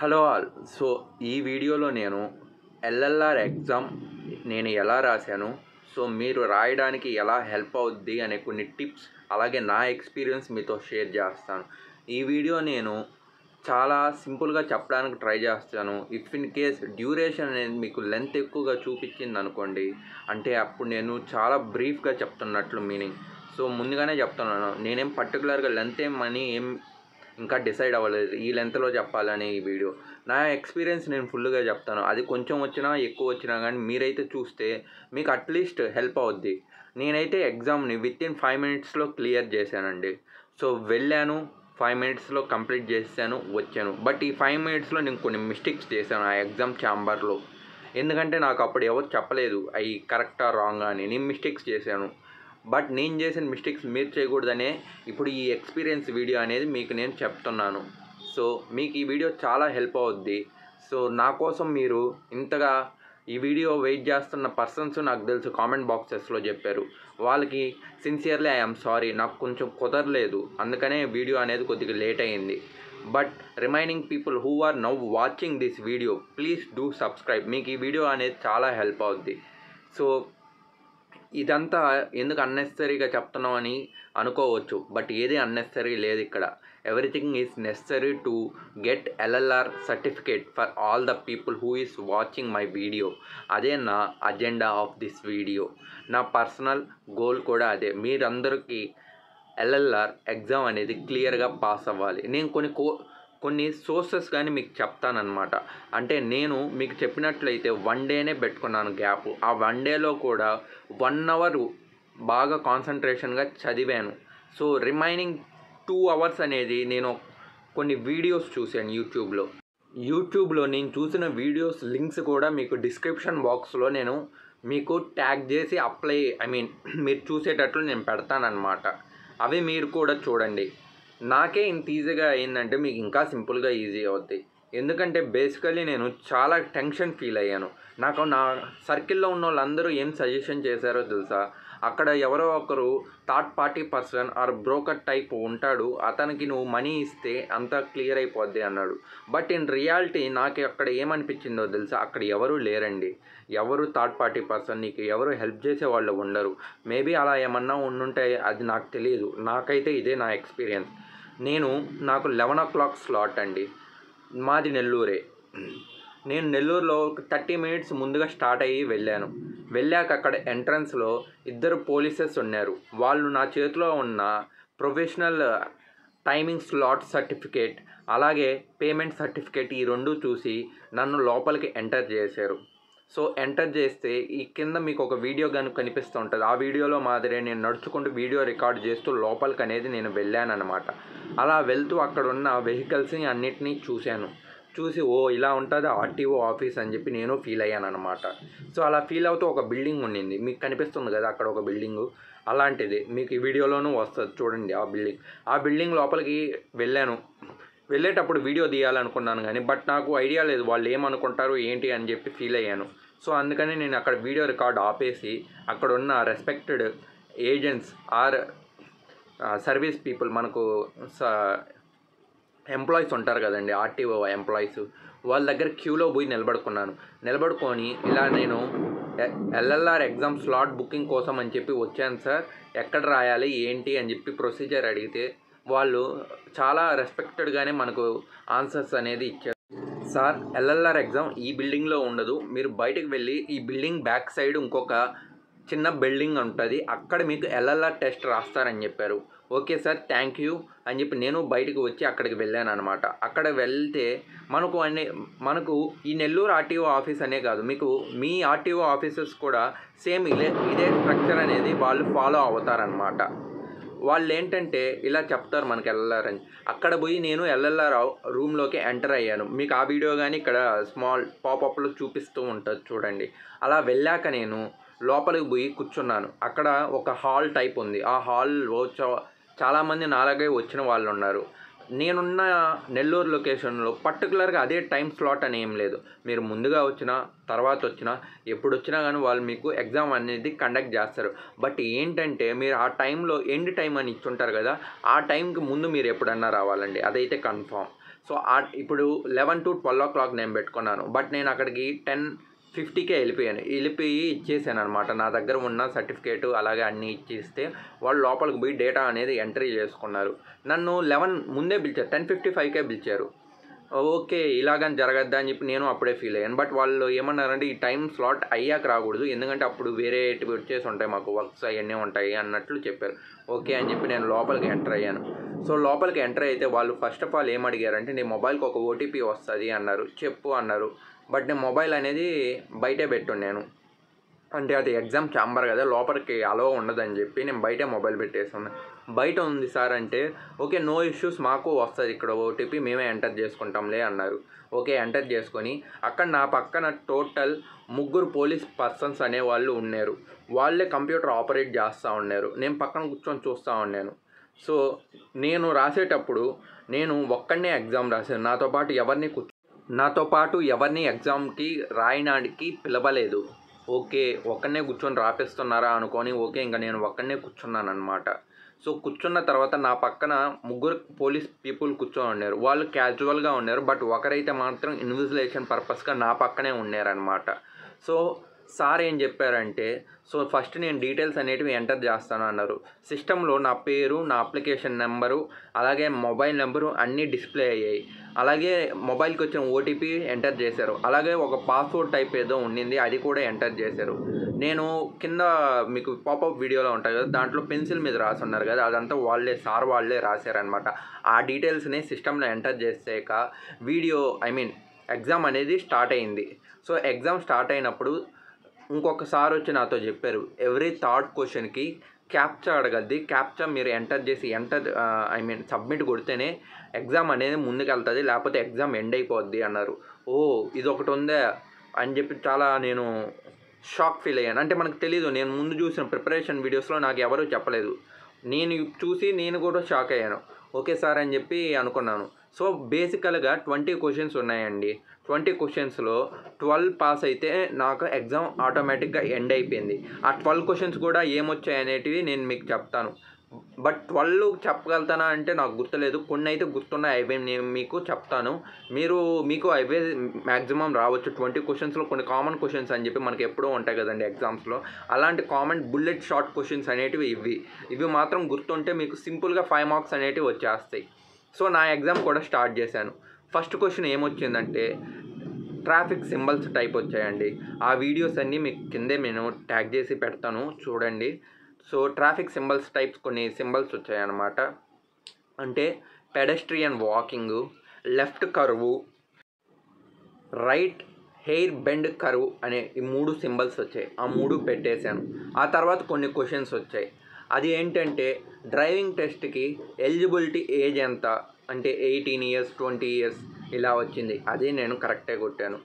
Hello all. So ఈ వీడియోలో నేను ఎల్ఎల్ఆర్ ఎగ్జామ్ నేను ఎలా రాశాను, సో మీరు రాయడానికి ఎలా హెల్ప్ అవుద్ది అనే కొన్ని టిప్స్, అలాగే నా ఎక్స్పీరియన్స్ మీతో షేర్ చేస్తాను. ఈ వీడియో నేను చాలా సింపుల్గా చెప్పడానికి ట్రై చేస్తాను. ఇఫ్ ఇన్ కేస్ డ్యూరేషన్ అనేది మీకు లెంత్ ఎక్కువగా చూపించింది అనుకోండి, అంటే అప్పుడు నేను చాలా బ్రీఫ్గా చెప్తున్నట్లు మీనింగ్. సో ముందుగానే చెప్తున్నాను, నేనేం పర్టికులర్గా లెంత్ ఏం ఇంకా డిసైడ్ అవ్వలేదు ఈ లెంత్లో చెప్పాలని. ఈ వీడియో నా ఎక్స్పీరియన్స్ నేను ఫుల్గా చెప్తాను. అది కొంచెం వచ్చినా ఎక్కువ వచ్చినా కానీ మీరైతే చూస్తే మీకు అట్లీస్ట్ హెల్ప్ అవుద్ది. నేనైతే ఎగ్జామ్ని వితిన్ 5 minutesలో క్లియర్ చేశానండి. సో వెళ్ళాను, 5 minutesలో కంప్లీట్ చేశాను, వచ్చాను. బట్ ఈ 5 minutesలో నేను కొన్ని మిస్టేక్స్ చేశాను ఆ ఎగ్జామ్ ఛాంబర్లో. ఎందుకంటే నాకు అప్పుడు ఎవరు చెప్పలేదు అవి కరెక్టా రాంగా అని. నేను మిస్టేక్స్ చేశాను. బట్ నేను చేసిన మిస్టేక్స్ మీరు చేయకూడదనే ఇప్పుడు ఈ ఎక్స్పీరియన్స్ వీడియో అనేది మీకు నేను చెప్తున్నాను. సో మీకు ఈ వీడియో చాలా హెల్ప్ అవుద్ది. సో నా కోసం మీరు ఇంతగా ఈ వీడియో వెయిట్ చేస్తున్న పర్సన్స్ నాకు తెలుసు, కామెంట్ బాక్సెస్లో చెప్పారు. వాళ్ళకి సిన్సియర్లీ ఐఎమ్ సారీ, నాకు కొంచెం కుదరలేదు, అందుకనే వీడియో అనేది కొద్దిగా లేట్ అయ్యింది. But remaining people who are now watching this video, please do subscribe. మీకు ఈ వీడియో అనేది చాలా హెల్ప్ అవుద్ది. సో ఇదంతా ఎందుకు అన్నెసరీగా చెప్తున్నామని అనుకోవచ్చు, బట్ ఏది అన్నెసరీ లేదు ఇక్కడ. Everything is necessary to get LLR certificate for all the people who is watching my video. అదే నా అజెండా ఆఫ్ దిస్ వీడియో. నా పర్సనల్ గోల్ కూడా అదే, మీరందరికీ ఎల్ఎల్ఆర్ ఎగ్జామ్ అనేది క్లియర్గా పాస్ అవ్వాలి. నేను కొన్ని సోర్సెస్ కానీ మీకు చెప్తానన్నమాట. అంటే నేను మీకు చెప్పినట్లయితే 1 డేనే పెట్టుకున్నాను గ్యాప్. ఆ 1 డేలో కూడా 1 అవర్ బాగా కాన్సన్ట్రేషన్గా చదివాను. సో రిమైనింగ్ 2 hours అనేది నేను కొన్ని వీడియోస్ చూశాను యూట్యూబ్లో నేను చూసిన వీడియోస్ లింక్స్ కూడా మీకు డిస్క్రిప్షన్ బాక్స్లో నేను మీకు ట్యాగ్ చేసి మీరు చూసేటట్లు నేను పెడతానన్నమాట. అవి మీరు కూడా చూడండి. నాకే ఇంత ఈజీగా అయిందంటే మీకు ఇంకా సింపుల్గా ఈజీ అవుతాయి. ఎందుకంటే బేసికలీ నేను చాలా టెన్షన్ ఫీల్ అయ్యాను. నాకు నా సర్కిల్లో ఉన్న వాళ్ళందరూ ఏం సజెషన్ చేశారో తెలుసా? అక్కడ ఎవరో ఒకరు third party person are broker type ఉంటాడు, అతనికి నువ్వు మనీ ఇస్తే అంతా క్లియర్ అయిపోద్ది అన్నాడు. బట్ ఇన్ రియాలిటీ నాకు అక్కడ ఏమనిపించిందో తెలుసా? అక్కడ ఎవరు లేరండి. ఎవరు థర్డ్ పార్టీ పర్సన్, నీకు ఎవరు హెల్ప్ చేసే వాళ్ళు ఉండరు. మేబీ అలా ఏమన్నా ఉండుంటే అది నాకు తెలియదు. నాకైతే ఇదే నా ఎక్స్పీరియన్స్. నాకు 11 o'clock స్లాట్ అండి. మాది నెల్లూరే. నేను నెల్లూరులో ఒక 30 minutes ముందుగా స్టార్ట్ అయ్యి వెళ్ళాక అక్కడ ఎంట్రన్స్లో 2 పోలీసెస్ ఉన్నారు. వాళ్ళు నా చేతిలో ఉన్న ప్రొఫెషనల్ టైమింగ్ స్లాట్ సర్టిఫికేట్ అలాగే పేమెంట్ సర్టిఫికేట్ ఈ 2 చూసి నన్ను లోపలికి ఎంటర్ చేశారు. సో ఎంటర్ చేస్తే ఈ కింద మీకు ఒక వీడియో కనుక కనిపిస్తూ ఉంటుంది. ఆ వీడియోలో మాదిరే నేను నడుచుకుంటూ వీడియో రికార్డ్ చేస్తూ లోపలికి అనేది నేను వెళ్ళానన్నమాట. అలా వెళ్తూ అక్కడ ఉన్న వెహికల్స్ని అన్నిటినీ చూసి ఓ ఇలా ఉంటుంది ఆర్టీఓ ఆఫీస్ అని చెప్పి నేను ఫీల్ అయ్యాను అనమాట. సో అలా ఫీల్ అవుతూ ఒక బిల్డింగ్ ఉండింది, మీకు కనిపిస్తుంది కదా అక్కడ ఒక బిల్డింగు. అలాంటిది మీకు ఈ వీడియోలోనూ వస్తుంది చూడండి. ఆ బిల్డింగ్ లోపలికి వెళ్ళేటప్పుడు వీడియో తీయాలనుకున్నాను కానీ బట్ నాకు ఐడియా లేదు వాళ్ళు ఏమనుకుంటారు ఏంటి అని చెప్పి ఫీల్ అయ్యాను. సో అందుకని నేను అక్కడ వీడియో రికార్డ్ ఆపేసి అక్కడ ఉన్న respected agents or service people, మనకు ఎంప్లాయీస్ ఉంటారు కదండి, ఆర్టీఓ ఎంప్లాయీస్, వాళ్ళ దగ్గర క్యూలో పోయి నిలబడుకొని ఇలా నేను ఎల్ఎల్ఆర్ ఎగ్జామ్ స్లాట్ బుకింగ్ కోసం అని చెప్పి వచ్చాను సార్, ఎక్కడ రాయాలి ఏంటి అని చెప్పి ప్రొసీజర్ అడిగితే వాళ్ళు చాలా రెస్పెక్టెడ్గానే మనకు ఆన్సర్స్ అనేది ఇచ్చారు. సార్ ఎల్ఎల్ఆర్ ఎగ్జామ్ ఈ బిల్డింగ్లో ఉండదు, మీరు బయటకు వెళ్ళి ఈ బిల్డింగ్ బ్యాక్ సైడ్ ఇంకొక చిన్న బిల్డింగ్ ఉంటుంది, అక్కడ మీకు ఎల్ఎల్ఆర్ టెస్ట్ రాస్తారని చెప్పారు. ఓకే సార్ థ్యాంక్ యూ అని చెప్పి నేను బయటకు వచ్చి అక్కడికి వెళ్ళాను అనమాట. అక్కడ వెళ్తే మనకు ఈ నెల్లూరు ఆర్టీఓ ఆఫీస్ అనే కాదు, మీకు మీ ఆర్టీఓ ఆఫీసెస్ కూడా సేమ్ ఇదే స్ట్రక్చర్ అనేది వాళ్ళు ఫాలో అవుతారనమాట. వాళ్ళు ఏంటంటే ఇలా చెప్తారు మనకి ఎల్ఎల్ఆర్ అని. అక్కడ పోయి నేను ఎల్ఎల్ఆర్ రూమ్లోకి ఎంటర్ అయ్యాను. మీకు ఆ వీడియో కానీ ఇక్కడ స్మాల్ పాపప్లో చూపిస్తూ ఉంటుంది చూడండి. అలా వెళ్ళాక నేను లోపలికి పోయి కూర్చున్నాను. అక్కడ ఒక హాల్ టైప్ ఉంది. ఆ హాల్లో చాలామంది నాలాగే వచ్చిన వాళ్ళు ఉన్నారు. నేనున్న నెల్లూరు లొకేషన్లో పర్టికులర్గా అదే టైం స్లాట్ అని ఏం లేదు. మీరు ముందుగా వచ్చినా తర్వాత వచ్చినా ఎప్పుడు వచ్చినా కానీ వాళ్ళు మీకు ఎగ్జామ్ అనేది కండక్ట్ చేస్తారు. బట్ ఏంటంటే మీరు ఆ టైంలో ఎండ్ టైం అని ఇచ్చుంటారు కదా, ఆ టైంకి ముందు మీరు ఎప్పుడన్నా రావాలండి, అదైతే కన్ఫామ్. సో ఇప్పుడు 11 to 12 o'clock నేను పెట్టుకున్నాను. బట్ నేను అక్కడికి 10:50కే వెళ్ళిపోయి ఇచ్చేసాను అనమాట. నా దగ్గర ఉన్న సర్టిఫికేటు అలాగే అన్నీ ఇచ్చేస్తే వాళ్ళు లోపలికి పోయి డేటా అనేది ఎంట్రీ చేసుకున్నారు. నన్ను 11 ముందే పిలిచారు, 10:55కే పిలిచారు. ఓకే, ఇలాగని జరగద్దా అని చెప్పి నేను అప్పుడే ఫీల్ అయ్యాను. బట్ వాళ్ళు ఏమన్నారంటే ఈ టైం స్లాట్ అయ్యాక రాకూడదు, ఎందుకంటే అప్పుడు వేరే వచ్చేసి ఉంటాయి, మాకు వర్క్స్ అవన్నీ ఉంటాయి అన్నట్లు చెప్పారు. ఓకే అని చెప్పి నేను లోపలికి ఎంటర్ అయ్యాను. సో లోపలికి ఎంటర్ అయితే వాళ్ళు ఫస్ట్ ఆఫ్ ఆల్ ఏమడిగారంటే నీ మొబైల్కి ఒక ఓటీపీ వస్తుంది అన్నారు. చెప్పు అన్నారు. బట్ నేను మొబైల్ అనేది బయటే పెట్టున్నాను, అంటే అది ఎగ్జామ్ ఛాంబర్ కదా, లోపలికి అలో ఉండదని చెప్పి నేను బయటే మొబైల్ పెట్టేసాను. బయట ఉంది సార్ అంటే ఓకే నో ఇష్యూస్, మాకు వస్తుంది ఇక్కడ ఓటీపీ, మేమే ఎంటర్ చేసుకుంటాంలే అన్నారు. ఓకే ఎంటర్ చేసుకొని అక్కడ నా పక్కన టోటల్ 3 పోలీస్ పర్సన్స్ అనేవాళ్ళు ఉన్నారు. వాళ్ళే కంప్యూటర్ ఆపరేట్ చేస్తూ ఉన్నారు. నేను పక్కన కూర్చొని చూస్తూ ఉన్నాను. సో నేను రాసేటప్పుడు నేను ఒక్కడనే ఎగ్జామ్ రాశాను. నాతో పాటు ఎవరిని ఎగ్జామ్కి రాయడానికి పిలవలేదు. ఓకే ఒక్కడనే కూర్చొని రాపిస్తున్నారా అనుకొని ఓకే ఇంకా నేను ఒక్కడనే కూర్చున్నాను అనమాట. సో కూర్చున్న తర్వాత నా పక్కన 3 పోలీస్ పీపుల్ కూర్చొని ఉన్నారు. వాళ్ళు క్యాజువల్గా ఉన్నారు, బట్ ఒకరైతే మాత్రం ఇన్విజిలేషన్ పర్పస్గా నా పక్కనే ఉన్నారనమాట. సో సార్ ఏం చెప్పారంటే సో ఫస్ట్ నేను డీటెయిల్స్ అనేటివి ఎంటర్ చేస్తాను అన్నారు. సిస్టంలో నా పేరు, నా అప్లికేషన్ నెంబరు అలాగే మొబైల్ నెంబరు అన్నీ డిస్ప్లే అయ్యాయి. అలాగే మొబైల్కి వచ్చిన ఓటీపీ ఎంటర్ చేశారు. అలాగే ఒక పాస్వర్డ్ టైప్ ఏదో ఉండింది, అది కూడా ఎంటర్ చేశారు. నేను కింద మీకు పాపప్ వీడియోలో ఉంటాయి కదా, దాంట్లో పెన్సిల్ మీద రాసి ఉన్నారు కదా, అదంతా వాళ్ళే రాశారనమాట. ఆ డీటెయిల్స్ని సిస్టంలో ఎంటర్ చేసాక ఎగ్జామ్ అనేది స్టార్ట్ అయింది. సో ఎగ్జామ్ స్టార్ట్ అయినప్పుడు ఇంకొకసారి వచ్చి నాతో చెప్పారు, ఎవ్రీ థర్డ్ క్వశ్చన్కి క్యాప్చా అడగద్ది, క్యాప్చా మీరు ఎంటర్ చేసి సబ్మిట్ కొడితేనే ఎగ్జామ్ అనేది ముందుకెళ్తుంది, లేకపోతే ఎగ్జామ్ ఎండ్ అయిపోద్ది అన్నారు. ఓ ఇది ఒకటి ఉందా అని చెప్పి చాలా నేను షాక్ ఫీల్ అయ్యాను. అంటే మనకు తెలీదు, నేను ముందు చూసిన ప్రిపరేషన్ వీడియోస్లో నాకు ఎవరూ చెప్పలేదు. నేను చూసి నేను కూడా షాక్ అయ్యాను. ఓకే సార్ అని చెప్పి అనుకున్నాను. సో బేసికల్గా 20 క్వశ్చన్స్ ఉన్నాయండి. 20 క్వశ్చన్స్లో 12 పాస్ అయితే నాకు ఎగ్జామ్ ఆటోమేటిక్గా ఎండ్ అయిపోయింది. ఆ 12 క్వశ్చన్స్ కూడా ఏమొచ్చాయి అనేటివి నేను మీకు చెప్తాను. బట్ 12 చెప్పగలుగుతానా అంటే నాకు గుర్తులేదు, కొన్ని అయితే గుర్తున్నాయి, అవి నేను మీకు చెప్తాను. మీకు అవే మ్యాక్సిమం రావచ్చు. 20 క్వశ్చన్స్లో కొన్ని కామన్ క్వశ్చన్స్ అని చెప్పి మనకి ఎప్పుడూ ఉంటాయి కదండి ఎగ్జామ్స్లో, అలాంటి కామన్ బుల్లెట్ షార్ట్ క్వశ్చన్స్ అనేటివి ఇవి మాత్రం గుర్తుంటే మీకు సింపుల్గా 5 మార్క్స్ అనేటివి వచ్చేస్తాయి. సో నా ఎగ్జామ్ కూడా స్టార్ట్ చేశాను. ఫస్ట్ క్వశ్చన్ ఏమొచ్చిందంటే ట్రాఫిక్ సింబల్స్ టైప్ వచ్చాయండి. ఆ వీడియోస్ అన్నీ మీకు కిందే నేను ట్యాగ్ చేసి పెడతాను, చూడండి. సో ట్రాఫిక్ సింబల్స్ టైప్స్ కొన్ని సింబల్స్ వచ్చాయన్నమాట. అంటే pedestrian walking, left కర్వు, right hair bend curve అనే ఈ 3 సింబల్స్ వచ్చాయి. ఆ 3 పెట్టేశాను. ఆ తర్వాత కొన్ని క్వశ్చన్స్ వచ్చాయి. అది ఏంటంటే డ్రైవింగ్ టెస్ట్కి ఎలిజిబిలిటీ ఏజ్ ఎంత అంటే 18 years 20 years ఇలా వచ్చింది. అది నేను కరెక్టే కొట్టాను.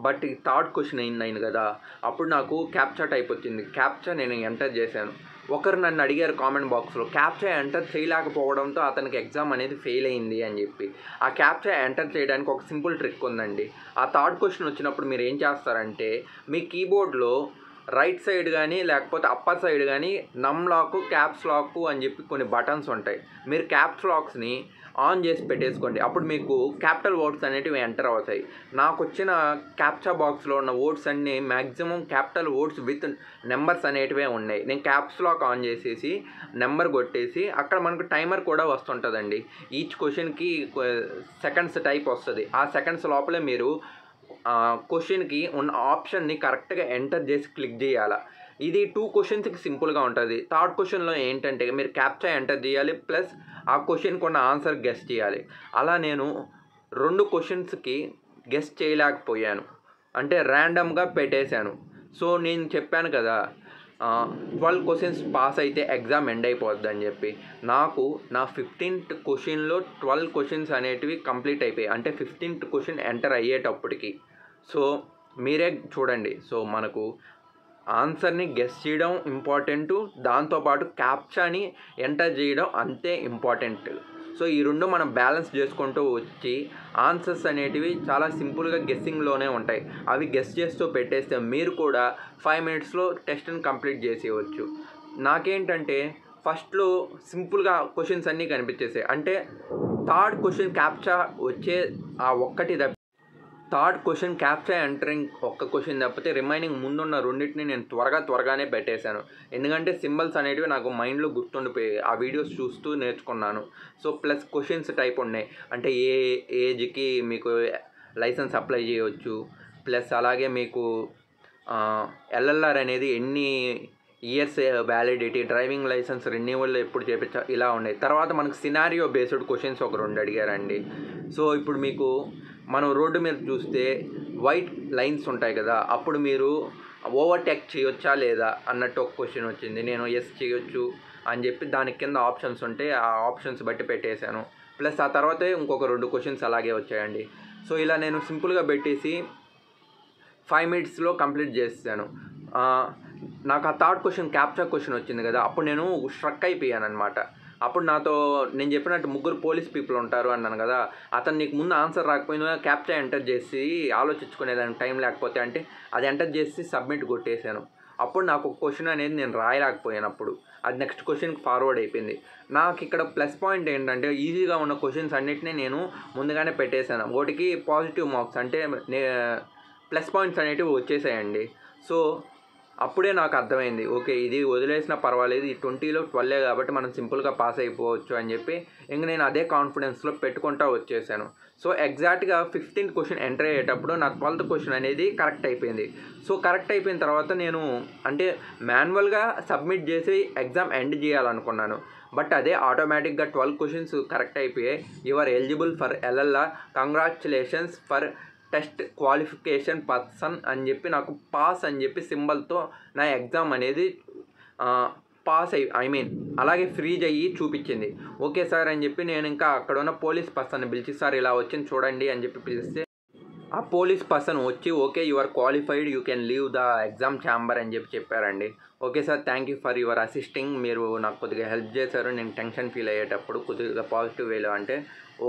బట్ ఈ థర్డ్ క్వశ్చన్ అయింది కదా, అప్పుడు నాకు క్యాప్చా టైప్ వచ్చింది. క్యాప్చా నేను ఎంటర్ చేశాను. ఒకరు నన్ను అడిగారు కామెంట్ బాక్స్లో, క్యాప్చా ఎంటర్ చేయలేకపోవడంతో అతనికి ఎగ్జామ్ అనేది ఫెయిల్ అయింది అని చెప్పి. ఆ క్యాప్చా ఎంటర్ చేయడానికి ఒక సింపుల్ ట్రిక్ ఉందండి. ఆ థర్డ్ క్వశ్చన్ వచ్చినప్పుడు మీరు ఏం చేస్తారంటే మీ కీబోర్డ్లో రైట్ సైడ్ కానీ లేకపోతే అప్పర్ సైడ్ కానీ నమ్ లాక్, క్యాప్స్ లాక్ అని చెప్పి కొన్ని బటన్స్ ఉంటాయి. మీరు క్యాప్స్ లాక్స్ని ఆన్ చేసి పెట్టేసుకోండి. అప్పుడు మీకు క్యాపిటల్ వర్డ్స్ అనేటివి ఎంటర్ అవుతాయి. నాకు వచ్చిన క్యాప్చా బాక్స్లో ఉన్న వర్డ్స్ అన్నీ maximum capital words with numbers అనేటివే ఉన్నాయి. నేను క్యాప్స్ లాక్ ఆన్ చేసేసి నెంబర్ కొట్టేసి అక్కడ మనకు టైమర్ కూడా వస్తుంటుందండి. ఈచ్ క్వశ్చన్కి సెకండ్స్ టైప్ వస్తుంది. ఆ సెకండ్స్ లోపలే మీరు క్వశ్చన్కి ఉన్న ఆప్షన్ని కరెక్ట్గా ఎంటర్ చేసి క్లిక్ చేయాలి. ఇది 2 క్వశ్చన్స్కి సింపుల్గా ఉంటుంది. థర్డ్ క్వశ్చన్లో ఏంటంటే మీరు క్యాప్చా ఎంటర్ చేయాలి, ప్లస్ ఆ క్వశ్చన్కి ఉన్న ఆన్సర్ గెస్ చేయాలి. అలా నేను 2 క్వశ్చన్స్కి గెస్ చేయలేకపోయాను, అంటే ర్యాండమ్గా పెట్టేశాను. సో నేను చెప్పాను కదా 12 క్వశ్చన్స్ పాస్ అయితే ఎగ్జామ్ ఎండ్ అయిపోద్ది అని చెప్పి. నాకు నా 15th క్వశ్చన్లో 12 క్వశ్చన్స్ అనేటివి కంప్లీట్ అయిపోయాయి, అంటే 15th క్వశ్చన్ ఎంటర్ అయ్యేటప్పటికి. సో మీరే చూడండి. సో మనకు ఆన్సర్ని గెస్ చేయడం ఇంపార్టెంటు, దాంతోపాటు క్యాప్చాని ఎంటర్ చేయడం అంతే ఇంపార్టెంట్. సో ఈ 2 మనం బ్యాలెన్స్ చేసుకుంటూ వచ్చి ఆన్సర్స్ అనేటివి చాలా సింపుల్గా గెస్సింగ్లోనే ఉంటాయి. అవి గెస్ చేస్తూ పెట్టేస్తే మీరు కూడా 5 minutesలో టెస్ట్ని కంప్లీట్ చేసేయవచ్చు. నాకేంటంటే ఫస్ట్లో సింపుల్గా క్వశ్చన్స్ అన్నీ కనిపించేసాయి. అంటే థర్డ్ క్వశ్చన్ క్యాప్చా వచ్చే ఆ ఒక్కటి థర్డ్ క్వశ్చన్ క్యాప్చా ఎంటరింగ్ ఒక్క క్వశ్చన్ తప్పితే రిమైనింగ్ ముందున్న రెండింటిని నేను త్వరగానే పెట్టేశాను. ఎందుకంటే సింబల్స్ అనేటివి నాకు మైండ్లో గుర్తుండిపోయాయి, ఆ వీడియోస్ చూస్తూ నేర్చుకున్నాను. సో ప్లస్ క్వశ్చన్స్ టైప్ ఉన్నాయి, అంటే ఏ ఏజ్కి మీకు లైసెన్స్ అప్లై చేయవచ్చు, ప్లస్ అలాగే మీకు ఎల్ఎల్ఆర్ అనేది ఎన్ని years validity, driving licence renewal ఎప్పుడు చేపించా, ఇలా ఉన్నాయి. తర్వాత మనకు సినారియో బేస్డ్ క్వశ్చన్స్ ఒక 2 అడిగారండి. సో ఇప్పుడు మీకు మనం రోడ్డు మీద చూస్తే వైట్ లైన్స్ ఉంటాయి కదా, అప్పుడు మీరు ఓవర్టేక్ చేయొచ్చా లేదా అన్నట్టు ఒక క్వశ్చన్ వచ్చింది. నేను ఎస్ చేయొచ్చు అని చెప్పి దాని కింద ఆప్షన్స్ ఉంటే ఆ ఆప్షన్స్ బట్టి పెట్టేశాను. ప్లస్ ఆ తర్వాతే ఇంకొక 2 క్వశ్చన్స్ అలాగే వచ్చాయండి. సో ఇలా నేను సింపుల్గా పెట్టేసి 5 minutesలో కంప్లీట్ చేసాను. నాకు ఆ థర్డ్ క్వశ్చన్ క్యాప్చా క్వశ్చన్ వచ్చింది కదా, అప్పుడు నేను స్ట్రక్ అయిపోయాను అనమాట. అప్పుడు నాతో నేను చెప్పినట్టు 3 పోలీస్ పీపుల్ ఉంటారు అన్నాను కదా, అతను నీకు ముందు ఆన్సర్ రాకపోయినా క్యాప్చా ఎంటర్ చేసి ఆలోచించుకునేదానికి టైం లేకపోతే అంటే అది ఎంటర్ చేసి సబ్మిట్ కొట్టేశాను. అప్పుడు నాకు ఒక క్వశ్చన్ అనేది నేను రాయలేకపోయాను, అప్పుడు అది నెక్స్ట్ క్వశ్చన్కి ఫార్వర్డ్ అయిపోయింది. నాకు ఇక్కడ ప్లస్ పాయింట్ ఏంటంటే ఈజీగా ఉన్న క్వశ్చన్స్ అన్నిటినీ నేను ముందుగానే పెట్టేశాను. వాటికి పాజిటివ్ మార్క్స్ అంటే ప్లస్ పాయింట్స్ అనేటివి వచ్చేసాయండి. సో అప్పుడే నాకు అర్థమైంది, ఓకే ఇది వదిలేసినా పర్వాలేదు, ఈ 20లో 12 కాబట్టి మనం సింపుల్గా పాస్ అయిపోవచ్చు అని చెప్పి ఇంక నేను అదే కాన్ఫిడెన్స్లో పెట్టుకుంటూ వచ్చేసాను. సో ఎగ్జాక్ట్గా 15th క్వశ్చన్ ఎంటర్ అయ్యేటప్పుడు నా 12th క్వశ్చన్ అనేది కరెక్ట్ అయిపోయింది. సో కరెక్ట్ అయిపోయిన తర్వాత నేను అంటే మాన్యువల్గా సబ్మిట్ చేసి ఎగ్జామ్ ఎండ్ చేయాలనుకున్నాను, బట్ అదే ఆటోమేటిక్గా 12 క్వశ్చన్స్ కరెక్ట్ అయిపోయాయి. You are eligible for LLR, congratulations for test qualification person అని చెప్పి నాకు పాస్ అని చెప్పి సింబల్తో నా ఎగ్జామ్ అనేది పాస్ అలాగే ఫ్రీజ్ అయ్యి చూపించింది. ఓకే సార్ అని చెప్పి నేను ఇంకా అక్కడ ఉన్న పోలీస్ పర్సన్ని పిలిచి, సార్ ఇలా వచ్చింది చూడండి అని చెప్పి పిలిస్తే ఆ పోలీస్ పర్సన్ వచ్చి okay you are qualified, you can leave the exam chamber అని చెప్పి చెప్పారండి. Okay sir, thank you for your assisting, మీరు నాకు కొద్దిగా హెల్ప్ చేశారు నేను టెన్షన్ ఫీల్ అయ్యేటప్పుడు కొద్దిగా పాజిటివ్ వేలో అంటే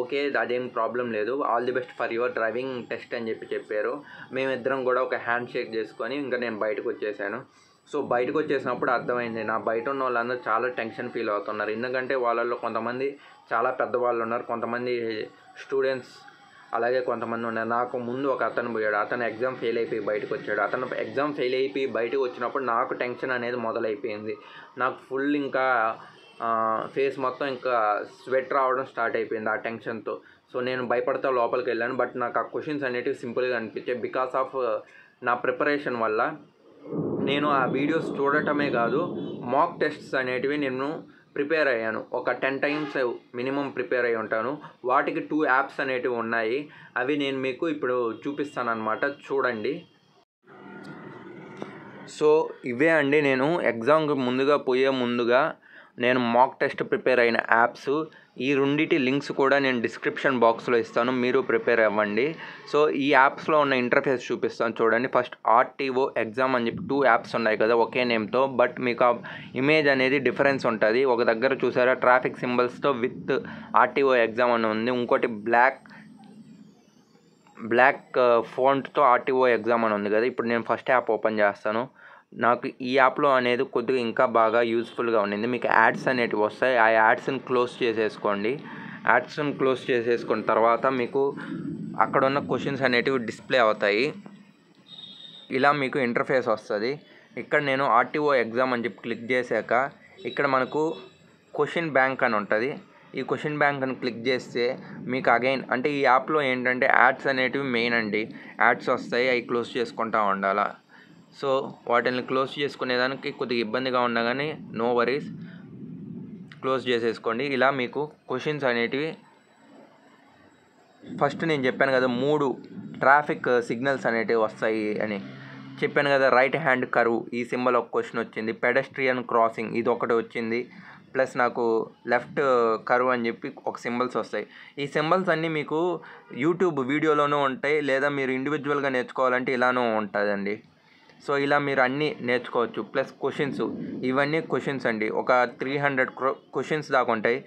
ఓకే అదేం ప్రాబ్లం లేదు, all the best for your driving test అని చెప్పి చెప్పారు. మేమిద్దరం కూడా ఒక హ్యాండ్ షేక్ చేసుకొని ఇంకా నేను బయటకు వచ్చేసాను. సో బయటకు వచ్చేసినప్పుడు అర్థమైంది, నా బయట ఉన్న వాళ్ళందరూ చాలా టెన్షన్ ఫీల్ అవుతున్నారు. ఎందుకంటే వాళ్ళల్లో కొంతమంది చాలా పెద్దవాళ్ళు ఉన్నారు, కొంతమంది స్టూడెంట్స్, అలాగే కొంతమంది ఉన్నారు. నాకు ముందు ఒక అతను పోయాడు, అతను ఎగ్జామ్ ఫెయిల్ అయిపోయి బయటకు వచ్చాడు. అతను ఎగ్జామ్ ఫెయిల్ అయిపోయి బయటకు వచ్చినప్పుడు నాకు టెన్షన్ అనేది మొదలైపోయింది. నాకు ఫుల్ ఇంకా ఫేస్ మొత్తం ఇంకా స్వెట్ రావడం స్టార్ట్ అయిపోయింది ఆ టెన్షన్తో. సో నేను భయపడతా లోపలికి వెళ్ళాను, బట్ నాకు ఆ క్వశ్చన్స్ అనేటివి సింపుల్గా అనిపించాయి. బికాస్ ఆఫ్ నా ప్రిపరేషన్ వల్ల నేను ఆ వీడియోస్ చూడటమే కాదు, మాక్ టెస్ట్స్ అనేటివి నేను ప్రిపేర్ అయ్యాను. ఒక 10 times మినిమం ప్రిపేర్ అయ్యి ఉంటాను. వాటికి 2 యాప్స్ అనేటివి ఉన్నాయి, అవి నేను మీకు ఇప్పుడు చూపిస్తాను అన్నమాట, చూడండి. సో ఇవే అండి నేను ఎగ్జామ్కి ముందుగా నేను మాక్ టెస్ట్ ప్రిపేర్ అయిన యాప్స్. ఈ రెండిటి లింక్స్ కూడా నేను డిస్క్రిప్షన్ బాక్స్లో ఇస్తాను, మీరు ప్రిపేర్ అవ్వండి. సో ఈ యాప్స్లో ఉన్న ఇంటర్ఫేస్ చూపిస్తాను చూడండి. ఫస్ట్ ఆర్టీఓ ఎగ్జామ్ అని చెప్పి 2 యాప్స్ ఉన్నాయి కదా ఒకే నేమ్తో, బట్ మీకు ఆ ఇమేజ్ అనేది డిఫరెన్స్ ఉంటుంది. ఒక దగ్గర చూసారా ట్రాఫిక్ సింబల్స్తో విత్ ఆర్టీఓ ఎగ్జామ్ అని ఉంది, ఇంకోటి బ్లాక్ ఫాంట్తో ఆర్టీఓ ఎగ్జామ్ అని ఉంది కదా. ఇప్పుడు నేను ఫస్ట్ యాప్ ఓపెన్ చేస్తాను. నాకు ఈ యాప్లో అనేది కొద్దిగా ఇంకా బాగా యూస్ఫుల్గా ఉండింది. మీకు యాడ్స్ అనేటివి వస్తాయి, ఆ యాడ్స్ని క్లోజ్ చేసేసుకోండి. యాడ్స్ని క్లోజ్ చేసేసుకున్న తర్వాత మీకు అక్కడ ఉన్న క్వశ్చన్స్ అనేటివి డిస్ప్లే అవుతాయి. ఇలా మీకు ఇంటర్ఫేస్ వస్తుంది. ఇక్కడ నేను ఆర్టీఓ ఎగ్జామ్ అని చెప్పి క్లిక్ చేశాక ఇక్కడ మనకు క్వశ్చన్ బ్యాంక్ అని ఉంటుంది. ఈ క్వశ్చన్ బ్యాంక్ అని క్లిక్ చేస్తే మీకు అగైన్ అంటే ఈ యాప్లో ఏంటంటే యాడ్స్ అనేటివి మెయిన్ అండి. యాడ్స్ వస్తాయి, అవి క్లోజ్ చేసుకుంటూ ఉండాలా. సో వాటిని క్లోజ్ చేసుకునేదానికి కొద్దిగా ఇబ్బందిగా ఉన్నా కానీ నో వరీస్, క్లోజ్ చేసేసుకోండి. ఇలా మీకు క్వశ్చన్స్ అనేటివి ఫస్ట్ నేను చెప్పాను కదా 3 ట్రాఫిక్ సిగ్నల్స్ అనేటివి వస్తాయి అని చెప్పాను కదా. రైట్ హ్యాండ్ కర్వ్ ఈ సింబల్ ఒక క్వశ్చన్ వచ్చింది, పెడెస్ట్రియన్ క్రాసింగ్ ఇది ఒకటి వచ్చింది, ప్లస్ నాకు లెఫ్ట్ కర్వ్ అని చెప్పి ఒక సింబల్స్ వస్తాయి. ఈ సింబల్స్ అన్నీ మీకు యూట్యూబ్ వీడియోలోనూ ఉంటాయి, లేదా మీరు ఇండివిజువల్గా నేర్చుకోవాలంటే ఇలానూ ఉంటుందండి. సో ఇలా మీరు అన్నీ నేర్చుకోవచ్చు. ప్లస్ క్వశ్చన్స్, ఇవన్నీ క్వశ్చన్స్ అండి, ఒక 300 క్వశ్చన్స్ దాకా ఉంటాయి.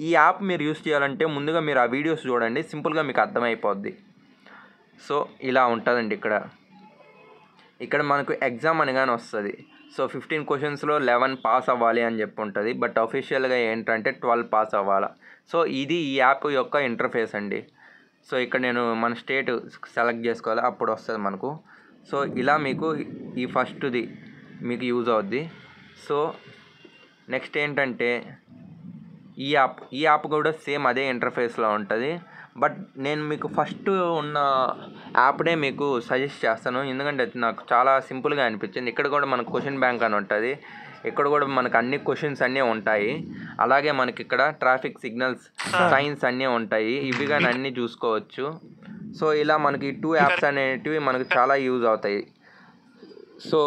ఈ యాప్ మీరు యూస్ చేయాలంటే ముందుగా మీరు ఆ వీడియోస్ చూడండి, సింపుల్గా మీకు అర్థమైపోద్ది. సో ఇలా ఉంటుందండి. ఇక్కడ మనకు ఎగ్జామ్ అనగానే వస్తుంది. సో 15 క్వశ్చన్స్లో 11 పాస్ అవ్వాలి అని చెప్పి ఉంటుంది, బట్ అఫీషియల్గా ఏంటంటే 12 పాస్ అవ్వాలి. సో ఇది ఈ యాప్ యొక్క ఇంటర్ఫేస్ అండి. సో ఇక్కడ నేను మన స్టేట్ సెలెక్ట్ చేసుకోవాలి, అప్పుడు వస్తుంది మనకు. సో ఇలా మీకు ఈ ఫస్ట్ది మీకు యూజ్ అవుద్ది. సో నెక్స్ట్ ఏంటంటే ఈ యాప్ కూడా సేమ్ అదే ఇంటర్ఫేస్లో ఉంటుంది. బట్ నేను మీకు ఫస్ట్ ఉన్న యాప్నే మీకు సజెస్ట్ చేస్తాను, ఎందుకంటే నాకు చాలా సింపుల్గా అనిపించింది. ఇక్కడ కూడా మనకు క్వశ్చన్ బ్యాంక్ అని ఉంటుంది, ఇక్కడ కూడా మనకు అన్ని క్వశ్చన్స్ అన్నీ ఉంటాయి. అలాగే మనకి ఇక్కడ ట్రాఫిక్ సిగ్నల్స్, సైన్స్ అన్నీ ఉంటాయి, ఇవి కానీ అన్నీ చూసుకోవచ్చు. సో ఇలా మనకి 2 యాప్స్ అనేటివి మనకు చాలా యూజ్ అవుతాయి. సో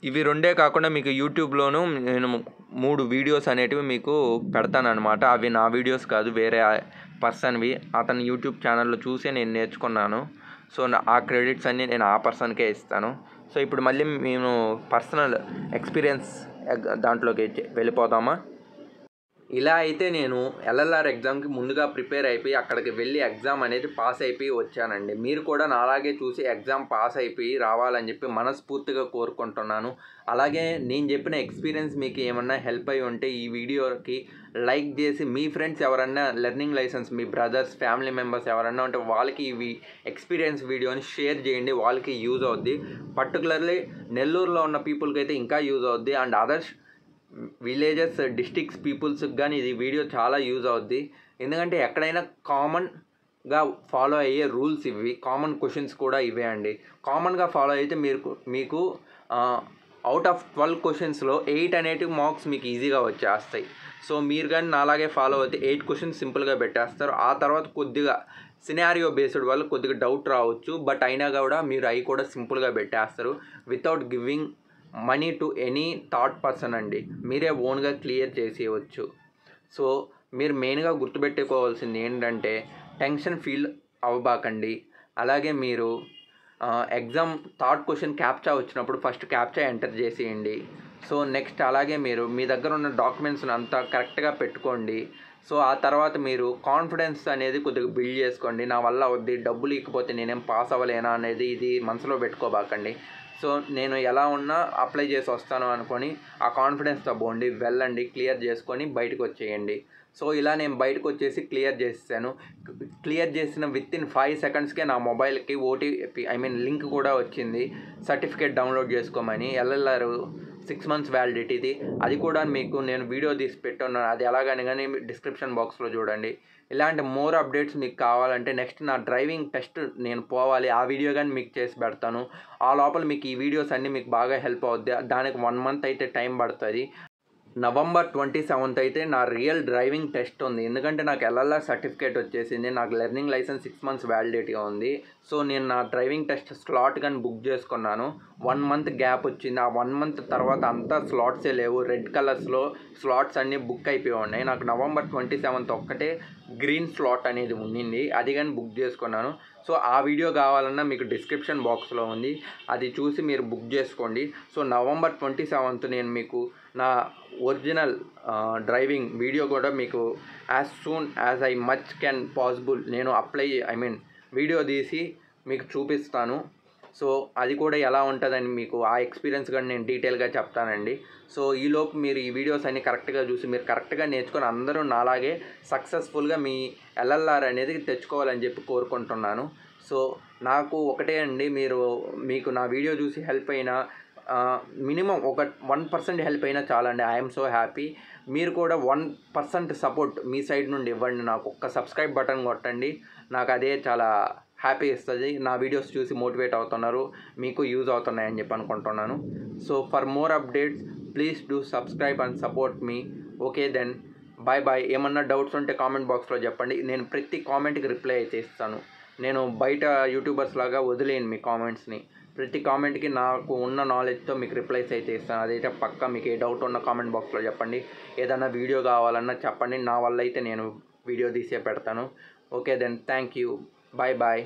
ఇవి రెండే కాకుండా మీకు యూట్యూబ్లోనూ నేను 3 వీడియోస్ అనేటివి మీకు పెడతానమాట. అవి నా వీడియోస్ కాదు, వేరే పర్సన్వి. అతని యూట్యూబ్ ఛానల్లో చూసే నేను నేర్చుకున్నాను. సో ఆ క్రెడిట్స్ అన్నీ నేను ఆ పర్సన్కే ఇస్తాను. సో ఇప్పుడు మళ్ళీ మేము పర్సనల్ ఎక్స్పీరియన్స్ దాంట్లోకి వెళ్ళిపోదామా? ఇలా అయితే నేను ఎల్ఎల్ఆర్ ఎగ్జామ్కి ముందుగా ప్రిపేర్ అయిపోయి అక్కడికి వెళ్ళి ఎగ్జామ్ అనేది పాస్ అయిపోయి వచ్చానండి. మీరు కూడా నాలాగే చూసి ఎగ్జామ్ పాస్ అయిపోయి రావాలని చెప్పి మనస్ఫూర్తిగా కోరుకుంటున్నాను. అలాగే నేను చెప్పిన ఎక్స్పీరియన్స్ మీకు ఏమన్నా హెల్ప్ అయి ఉంటే ఈ వీడియోకి లైక్ చేసి మీ ఫ్రెండ్స్ ఎవరన్నా లెర్నింగ్ లైసెన్స్, మీ బ్రదర్స్, ఫ్యామిలీ మెంబర్స్ ఎవరన్నా ఉంటే వాళ్ళకి ఇవి ఎక్స్పీరియన్స్ వీడియోని షేర్ చేయండి, వాళ్ళకి యూజ్ అవుద్ది. పర్టికులర్లీ నెల్లూరులో ఉన్న పీపుల్కి అయితే ఇంకా యూజ్ అవుద్ది. అండ్ అదర్స్ విలేజెస్, డిస్ట్రిక్ట్స్ పీపుల్స్కి కానీ ఇది వీడియో చాలా యూజ్ అవుద్ది. ఎందుకంటే ఎక్కడైనా కామన్గా ఫాలో అయ్యే రూల్స్ ఇవి, కామన్ క్వశ్చన్స్ కూడా ఇవే అండి. కామన్గా ఫాలో అయితే మీకు అవుట్ ఆఫ్ 12 క్వశ్చన్స్లో 8 అనేటివి మార్క్స్ మీకు ఈజీగా వచ్చేస్తాయి. సో మీరు కానీ నాలాగే ఫాలో అయితే 8 క్వశ్చన్స్ సింపుల్గా పెట్టేస్తారు. ఆ తర్వాత కొద్దిగా సినారియో బేస్డ్ వల్ల కొద్దిగా డౌట్ రావచ్చు, బట్ అయినా కూడా మీరు అవి కూడా సింపుల్గా పెట్టేస్తారు without giving money to any third person అండి. మీరే ఓన్గా క్లియర్ చేసేయవచ్చు. సో మీరు మెయిన్గా గుర్తుపెట్టుకోవాల్సింది ఏంటంటే టెన్షన్ ఫీల్ అవ్వబాకండి. అలాగే మీరు ఎగ్జామ్ థర్డ్ క్వశ్చన్ క్యాప్చా వచ్చినప్పుడు ఫస్ట్ క్యాప్చా ఎంటర్ చేసేయండి. సో నెక్స్ట్ అలాగే మీరు మీ దగ్గర ఉన్న డాక్యుమెంట్స్ని అంతా కరెక్ట్గా పెట్టుకోండి. సో ఆ తర్వాత మీరు కాన్ఫిడెన్స్ అనేది కొద్దిగా బిల్డ్ చేసుకోండి. నా వల్ల అవుద్ది, డబ్బులు ఇకపోతే నేనేం పాస్ అవ్వలేనా అనేది ఇది మనసులో పెట్టుకోబాకండి. సో నేను ఎలా ఉన్నా అప్లై చేసి వస్తాను అనుకొని ఆ కాన్ఫిడెన్స్తో పోండి, వెళ్ళండి, క్లియర్ చేసుకొని బయటకు వచ్చేయండి. సో ఇలా నేను బయటకు వచ్చేసి క్లియర్ చేసాను. క్లియర్ చేసిన వితిన్ 5 సెకండ్స్కే నా మొబైల్కి ఓటీపీ లింక్ కూడా వచ్చింది, సర్టిఫికేట్ డౌన్లోడ్ చేసుకోమని. ఎల్ఎల్ఆర్ 6 మంత్స్ వ్యాలిడిటీది. అది కూడా మీకు నేను వీడియో తీసి పెట్టున్నాను, అది ఎలాగని కానీ డిస్క్రిప్షన్ బాక్స్లో చూడండి. ఇలాంటి మోర్ అప్డేట్స్ మీకు కావాలంటే నెక్స్ట్ నా డ్రైవింగ్ టెస్ట్ నేను పోవాలి, ఆ వీడియో కానీ మీకు చేసి పెడతాను. ఆ లోపల మీకు ఈ వీడియోస్ అన్నీ మీకు బాగా హెల్ప్ అవుద్ది. దానికి 1 మంత్ అయితే టైం పడుతుంది. November 27th అయితే నా రియల్ డ్రైవింగ్ టెస్ట్ ఉంది. ఎందుకంటే నాకు ఎల్ఎల్ఆర్ సర్టిఫికేట్ వచ్చేసింది, నాకు లెర్నింగ్ లైసెన్స్ 6 మంత్స్ వ్యాలిడిటీ ఉంది. సో నేను నా డ్రైవింగ్ టెస్ట్ స్లాట్ కానీ బుక్ చేసుకున్నాను. 1 మంత్ గ్యాప్ వచ్చింది. ఆ 1 మంత్ తర్వాత అంతా స్లాట్సే లేవు, రెడ్ కలర్స్లో స్లాట్స్ అన్నీ బుక్ అయిపోయి ఉన్నాయి. నాకు November 27th ఒక్కటే గ్రీన్ స్లాట్ అనేది ఉండింది, అది కానీ బుక్ చేసుకున్నాను. సో ఆ వీడియో కావాలన్నా మీకు డిస్క్రిప్షన్ బాక్స్లో ఉంది, అది చూసి మీరు బుక్ చేసుకోండి. సో November 27th నేను మీకు నా ఒరిజినల్ డ్రైవింగ్ వీడియో కూడా మీకు as soon as I much can possible నేను వీడియో తీసి మీకు చూపిస్తాను. సో అది కూడా ఎలా ఉంటుందని మీకు ఆ ఎక్స్పీరియన్స్ కూడా నేను డీటెయిల్గా చెప్తానండి. సో ఈలోపు మీరు ఈ వీడియోస్ అన్ని కరెక్ట్గా చూసి మీరు కరెక్ట్గా నేర్చుకొని అందరూ నాలాగే సక్సెస్ఫుల్గా మీ ఎల్ఎల్ఆర్ అనేది తెచ్చుకోవాలని చెప్పి కోరుకుంటున్నాను. సో నాకు ఒకటే అండి, మీకు నా వీడియో చూసి హెల్ప్ అయినా మినిమం ఒక 1% హెల్ప్ అయినా చాలండి. I'm so happy. మీరు కూడా 1% సపోర్ట్ మీ సైడ్ నుండి ఇవ్వండి. నాకు ఒక్క సబ్స్క్రైబ్ బటన్ కొట్టండి, నాకు అదే చాలా హ్యాపీ ఇస్తుంది. నా వీడియోస్ చూసి మోటివేట్ అవుతున్నారు, మీకు యూజ్ అవుతున్నాయని చెప్పి అనుకుంటున్నాను. So for more updates please do subscribe and support me. Okay then, bye bye. ఏమన్నా డౌట్స్ ఉంటే కామెంట్ బాక్స్లో చెప్పండి, నేను ప్రతి కామెంట్కి రిప్లై అయితే ఇస్తాను. నేను బయట యూట్యూబర్స్ లాగా వదిలేను మీ కామెంట్స్ని. ప్రతి కామెంట్కి నాకు ఉన్న నాలెడ్జ్తో మీకు రిప్లైస్ అయితే ఇస్తాను, అదైతే పక్కా. మీకు ఏ డౌట్ ఉన్న కామెంట్ బాక్స్లో చెప్పండి, ఏదైనా వీడియో కావాలన్నా చెప్పండి, నా వల్ల అయితే నేను వీడియో తీసే పెడతాను. Okay then, thank you, bye bye.